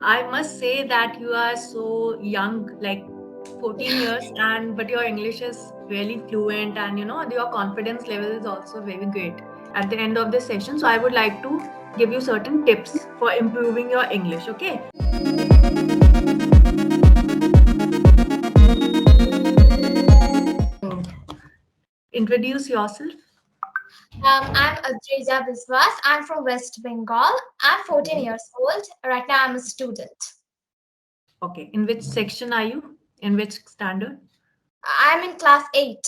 I must say that you are so young, like 14 years, and but your English is really fluent, and your confidence level is also very great at the end of this session. So I would like to give you certain tips for improving your English, okay? So, introduce yourself. I'm Adrija Biswas. I'm from West Bengal. I'm 14 Okay. years old. Right now, I'm a student. Okay. In which section are you? In which standard? I'm in class 8.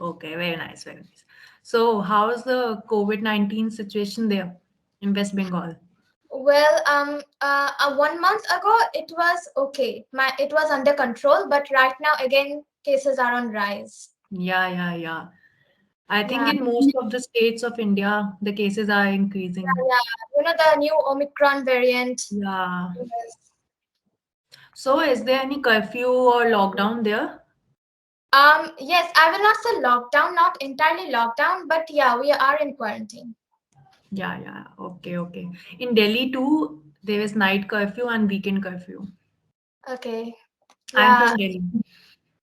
Okay, very nice, very nice. So, how's the COVID-19 situation there in West Bengal? Well, 1 month ago, it was okay. It was under control, but right now, again, cases are on rise. Yeah, yeah, yeah. I think Yeah, in most of the states of India, the cases are yeah, increasing. yeah. The new Omicron variant. Yeah. Yes. So, is there any curfew or lockdown there? Yes, I will not say lockdown, not entirely lockdown, but yeah, we are in quarantine. Yeah, yeah. Okay, okay. In Delhi too, there is night curfew and weekend curfew. Okay. I'm Yeah. from Delhi.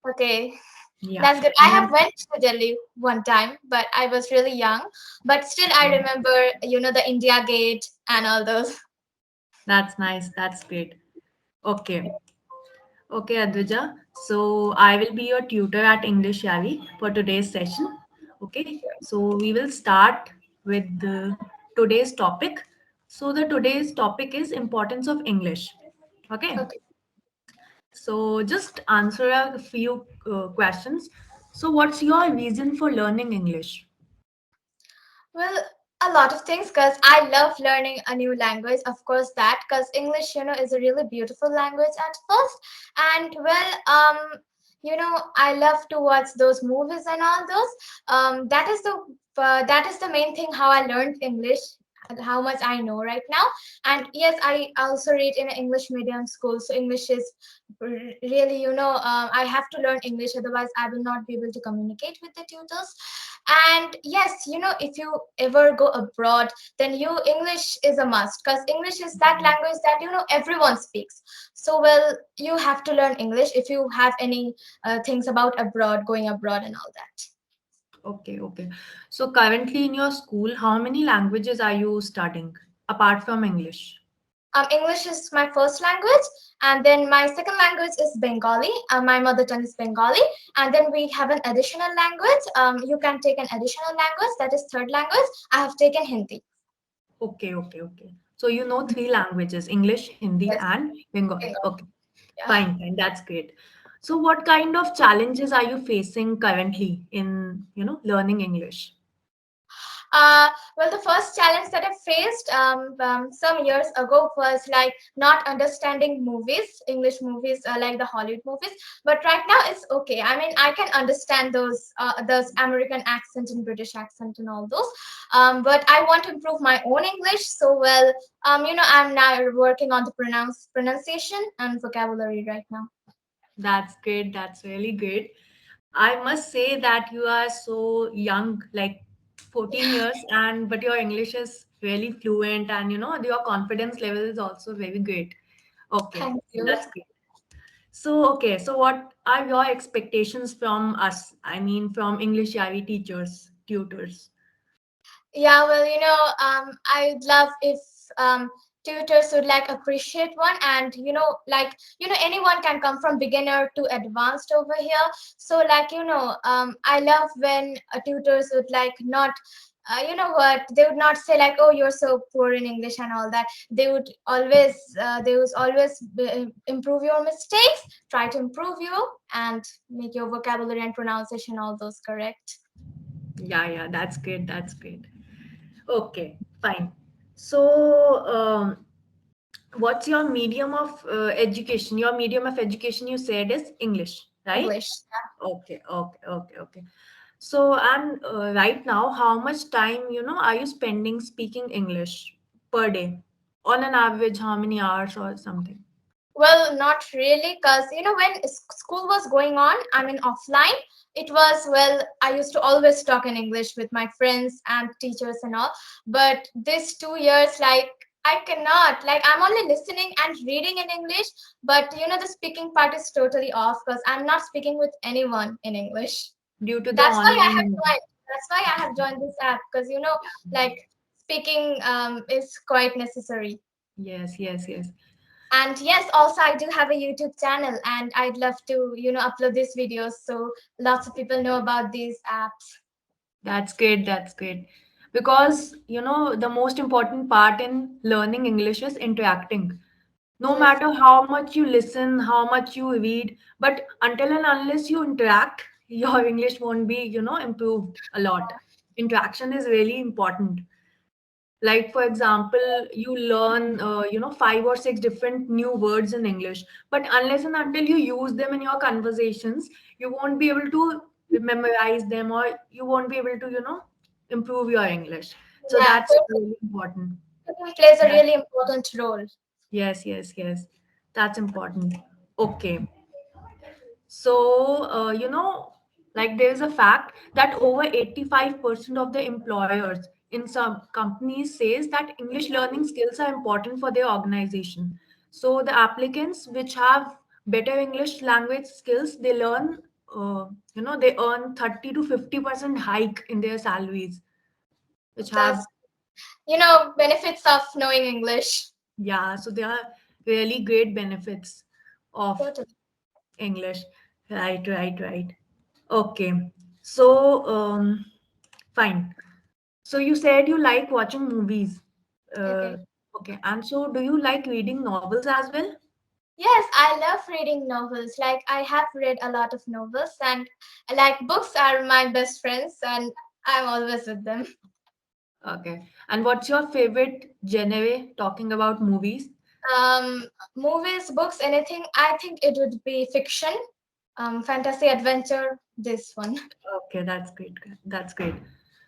Okay. Yeah. That's good. I have And went to Delhi one time, but I was really young. But still, I remember, the India Gate and all those. that's nice. That's great. Okay. Okay, Advija. So I will be your tutor at EnglishYaari for today's session. Okay. So we will start with today's topic. So the today's topic is importance of English. Okay. Okay. So just answer a few questions. So what's your reason for learning English? Well, a lot of things because I love learning a new language. Of course, that because English, is a really beautiful language at first. And I love to watch those movies and all those. That is the main thing how I learned English and how much I know right now. And yes, I also read in an English medium school, so English is really, I have to learn English, otherwise I will not be able to communicate with the tutors. And yes, if you ever go abroad, then English is a must because English is that language that everyone speaks. So well, you have to learn English if you have any things about abroad, going abroad and all that. Okay, okay. So currently in your school, how many languages are you studying apart from English? English is my first language, and then my second language is Bengali. My mother tongue is Bengali, and then we have an additional language. You can take an additional language, that is third language. I have taken Hindi. Okay, okay, okay. So you know three languages, English, Hindi, Yes, and Bengali. Bengali. Okay, Yeah. fine, fine. That's great. So what kind of challenges are you facing currently in, learning English? Uh, well, the first challenge that I faced some years ago was like not understanding movies, English movies, like the Hollywood movies. But right now it's okay. I mean, I can understand those American accent and British accent and all those. But I want to improve my own English. So well, I'm now working on the pronunciation and vocabulary right now. That's great. That's really great. I must say that you are so young, like 14 years, and but your English is really fluent, and your confidence level is also very great. Okay, Thank you. that's great. So, okay, so what are your expectations from us? I mean, from English Yaari teachers, tutors. Yeah, well, I'd love if tutors would like appreciate one, and anyone can come from beginner to advanced over here. So, like, I love when tutors would like not. What they would not say like, oh, you're so poor in English and all that. They would always improve your mistakes, try to improve you, and make your vocabulary and pronunciation all those correct. Yeah, yeah, that's great. That's great. Okay, fine. So, what's your medium of education? Your medium of education, you said, is English, right? English. Okay, okay, okay, okay. So, and right now, how much time, are you spending speaking English per day? On an average, how many hours or something? Well, not really, because when school was going on, I mean offline, it was well, I used to always talk in English with my friends and teachers and all. But this 2 years, like I cannot. Like, I'm only listening and reading in English, but the speaking part is totally off because I'm not speaking with anyone in English. due to the That's why I have online. joined. That's why I have joined this app because like speaking is quite necessary. Yes, yes, yes. And yes, also I do have a YouTube channel, and I'd love to upload these videos so lots of people know about these apps. That's great. That's great. Because, the most important part in learning English is interacting. No Yes, matter how much you listen, how much you read, but until and unless you interact, your English won't be, improved a lot. Interaction is really important. Like, for example, you learn, 5 or 6 different new words in English, but unless and until you use them in your conversations, you won't be able to memorize them, or you won't be able to, improve your English. So yeah, that's so really important. cooking plays a That, really important role. yes, yes, yes. That's important. Okay. So, like there's a fact that over 85% of the employers in some companies says that English learning skills are important for their organization. So the applicants which have better English language skills, they learn, they earn 30 to 50% hike in their salaries, which have, That's benefits of knowing English. yeah, so there are really great benefits of Totally. English. Right, right, right. Okay. So, fine. So you said you like watching movies. Uh, Okay. okay. And so do you like reading novels as well? Yes, I love reading novels. Like, I have read a lot of novels, and like books are my best friends, and I'm always with them. Okay. And what's your favorite genre talking about movies? Um, Movies, books, anything. I think it would be fiction, fantasy, adventure. This one. Okay, that's great. That's great.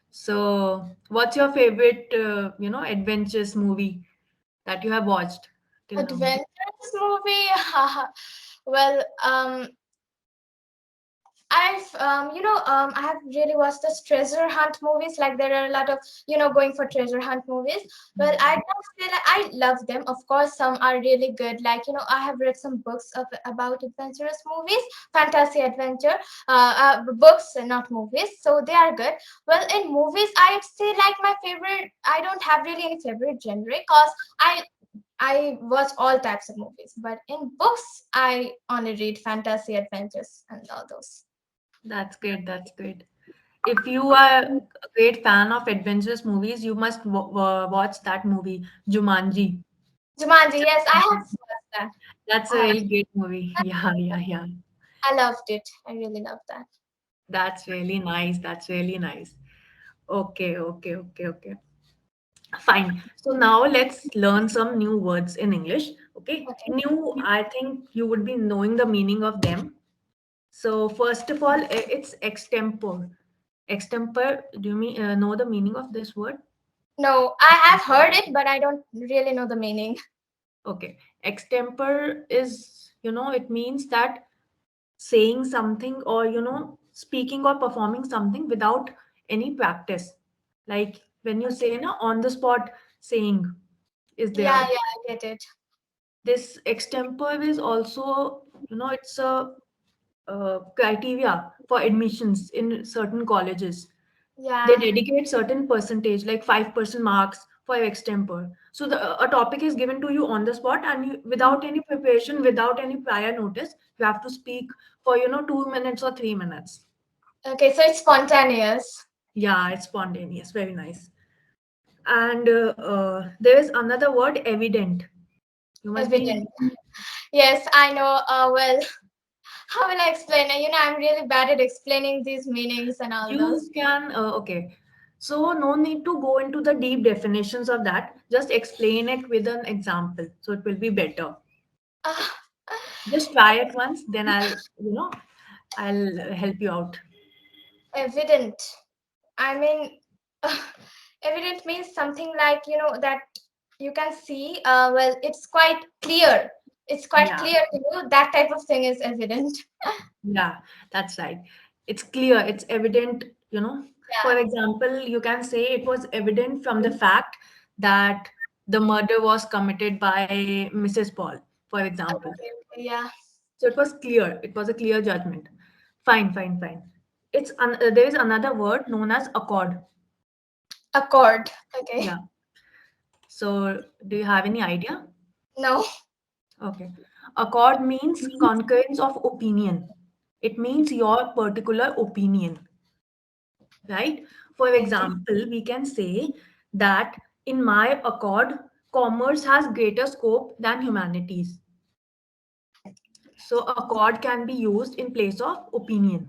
So, what's your favorite, adventures movie that you have watched till now? Adventurous movie. Well, I have really watched the treasure hunt movies. Like, there are a lot of, going for treasure hunt movies. Well, I don't say that I love them. Of course, some are really good. Like, I have read some books about adventurous movies, fantasy adventure, books, and not movies. So they are good. Well, in movies, I'd say like my favorite. I don't have really any favorite genre because I watch all types of movies. But in books, I only read fantasy adventures and all those. That's great. That's great. If you are a great fan of adventurous movies, you must watch that movie, Jumanji. Jumanji, yes, I have watched that. That's I a have. really great movie. Yeah, yeah, yeah. I loved it. I really loved that. That's really nice. That's really nice. Okay, okay, okay, okay. Fine. So now let's learn some new words in English. Okay. Okay. New, I think you would be knowing the meaning of them. So first of all, it's extempore. Extempore, do you know the meaning of this word? No, I have heard it, but I don't really know the meaning. Okay. Extempore is, it means that saying something, or speaking or performing something without any practice, like when you Okay. say on the spot saying is Yeah, there. yeah, I get it. This extempore is also, it's a criteria for admissions in certain colleges. They Yeah. dedicate certain percentage, like 5% marks for extempore. So a topic is given to you on the spot, and you, without any preparation, without any prior notice, you have to speak for 2 minutes or 3 minutes. Okay, so it's spontaneous. Yeah, it's spontaneous. Very nice. And there is another word, evident. You must Evident. be Yes, I know. Well, how will I explain it? I'm really bad at explaining these meanings and all those. You can, okay. So, no need to go into the deep definitions of that. Just explain it with an example. So, it will be better. Ah, Just try it once, then I'll help you out. evident. I mean, evident means something like, that you can see. Well, it's quite clear. It's quite Yeah, clear to you. That type of thing is evident. yeah, that's right. It's clear, it's evident. For Yeah. example, you can say it was evident from the fact that the murder was committed by Mrs. Paul, for example. Okay, okay, yeah. So it was clear. It was a clear judgment. Fine, fine, fine. There is another word known as accord. Accord. Okay. Yeah. So do you have any idea? No. Okay. Accord means concurrence of opinion. It means your particular opinion, right? For Okay. example, we can say that in my accord, commerce has greater scope than humanities. So accord can be used in place of opinion.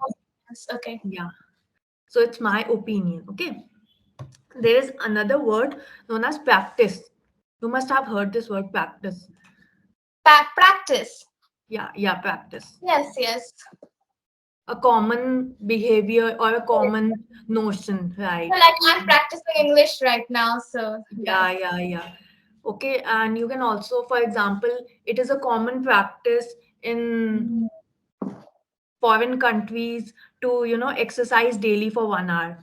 Yes, okay. Yeah. So it's my opinion. Okay. There is another word known as practice. You must have heard this word practice. Practice. Yeah, yeah, practice. Yes, yes. A common behavior or a Yes. common notion, So, right? like, I'm practicing English right now, so Yeah, that's yeah, yeah. Okay, and you can also, for example, it is a common practice in foreign countries to, exercise daily for 1 hour.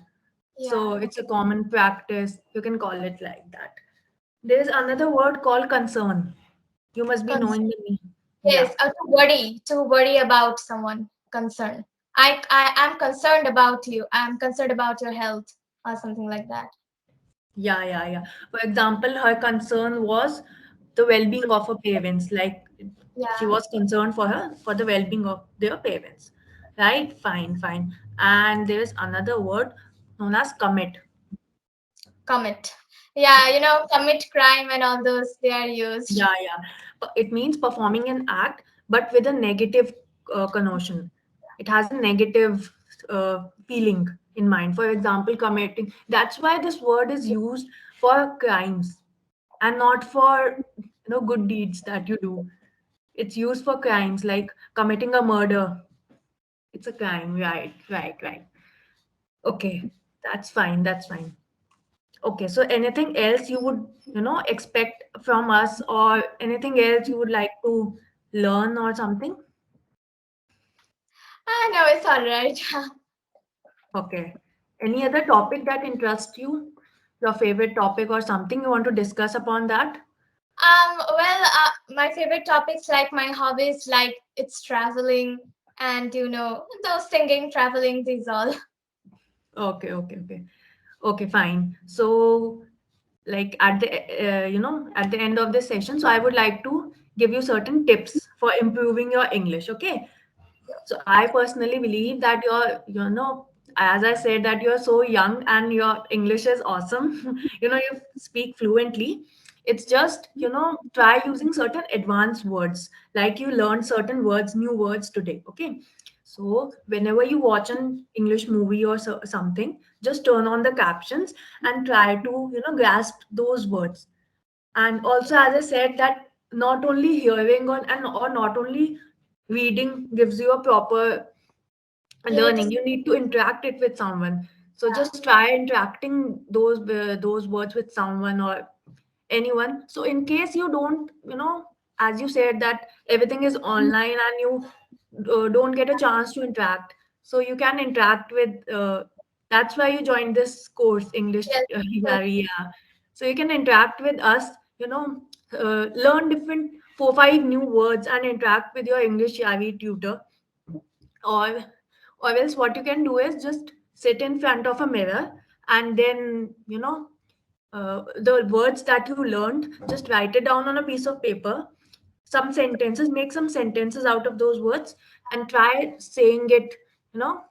yeah. So it's a common practice. You can call it like that. There is another word called concern. You must be Cons- knowing the meaning. yes, Yeah. to worry about someone, concern. I am concerned about you. I'm concerned about your health or something like that. Yeah, yeah, yeah. For example, her concern was the well-being of her parents. Like she Yeah, was concerned for the well-being of their parents. Right? Fine, fine. And there is another word known as commit. commit. Yeah, commit crime and all those they are used. Yeah, yeah. It means performing an act, but with a negative connotation. It has a negative feeling in mind. For example, committing. That's why this word is used for crimes and not for good deeds that you do. It's used for crimes like committing a murder. It's a crime, right, right, right. Okay, that's fine, that's fine. Okay, so anything else you would expect from us, or anything else you would like to learn or something? Ah, no, it's all right. Okay, any other topic that interests you, your favorite topic or something you want to discuss upon that? Well, my favorite topics, like my hobbies, like it's traveling and those singing, traveling, these all. Okay, okay, okay. Okay, fine. So, like at the end of this session, so I would like to give you certain tips for improving your English. Okay. So I personally believe that as I said, that you're so young and your English is awesome. You speak fluently. It's just, try using certain advanced words, like you learned certain words, new words today. Okay. So whenever you watch an English movie or something, just turn on the captions and try to, grasp those words. And also, as I said, that not only hearing or not only reading gives you a proper You need to, learning, you need to interact it with someone. So yeah, just try interacting those words with someone or anyone. So in case you don't, as you said, that everything is online and you don't get a chance to interact, so you can interact with that's why you joined this course, English yes, so, Yaari, yeah. So you can interact with us, learn different 4 5 new words and interact with your English Yaari tutor. Or or else what you can do is just sit in front of a mirror, and then the words that you learned, just write it down on a piece of paper, some sentences, make some sentences out of those words, and try saying it, you know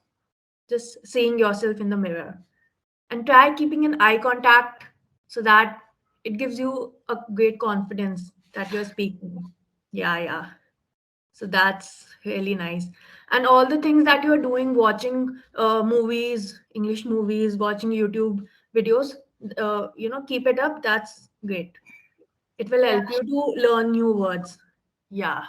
just seeing yourself in the mirror, and try keeping an eye contact, so that it gives you a great confidence that you're speaking. Yeah, yeah. So that's really nice. And all the things that you're doing, watching movies, English movies, watching YouTube videos, keep it up. That's great. It will yeah. help you to learn new words. Yeah.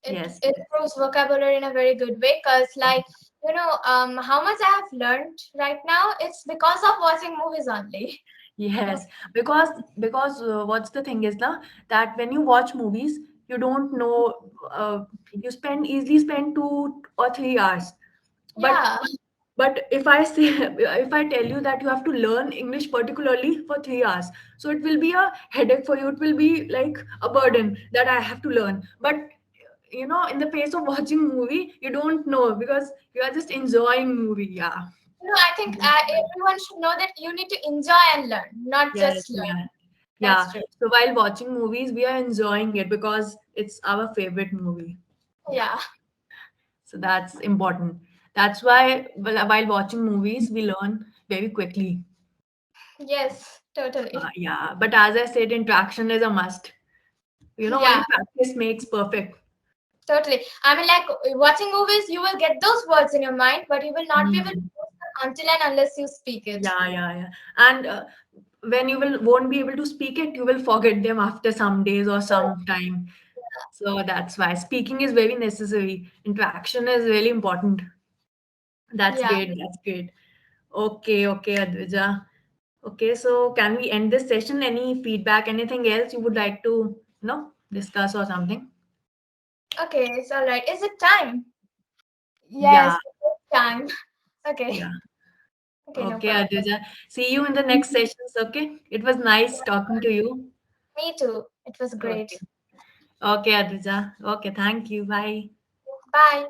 It Yes. it proves vocabulary in a very good way, because, like, how much I have learned right now, it's because of watching movies only. Yes, because what's the thing is now, that when you watch movies, you don't know, you spend 2 or 3 hours, but Yeah, But if I say, if I tell you that you have to learn English particularly for 3 hours, so it will be a headache for you. It will be like a burden that I have to learn. But in the face of watching movie, you don't know, because you are just enjoying movie. Yeah. I think everyone should know that you need to enjoy and learn, not Yes, just learn. yeah. That's Yeah. true. So while watching movies, we are enjoying it because it's our favorite movie. Yeah. Yeah. So that's important. That's why while watching movies, we learn very quickly. Yes, totally. Yeah. But as I said, interaction is a must. Yeah, Only practice makes perfect. totally. I mean, like watching movies, you will get those words in your mind, but you will not be able to Hmm. use them until and unless you speak it. Yeah, yeah, yeah. And when you won't be able to speak it, you will forget them after some days or some time. So that's why speaking is very necessary. Interaction is really important. That's Yeah. great. That's great. Okay, okay, Advija. Okay, so can we end this session? Any feedback, anything else you would like to, discuss or something? Okay, it's all right. Is it time? Yeah, Yes, it's time. Okay. yeah. Okay, no Okay, problem. Advija. See you in the next sessions. Okay. It was nice talking to you. Me too. It was great. Okay. Okay, Advija. Okay, thank you. Bye. Bye.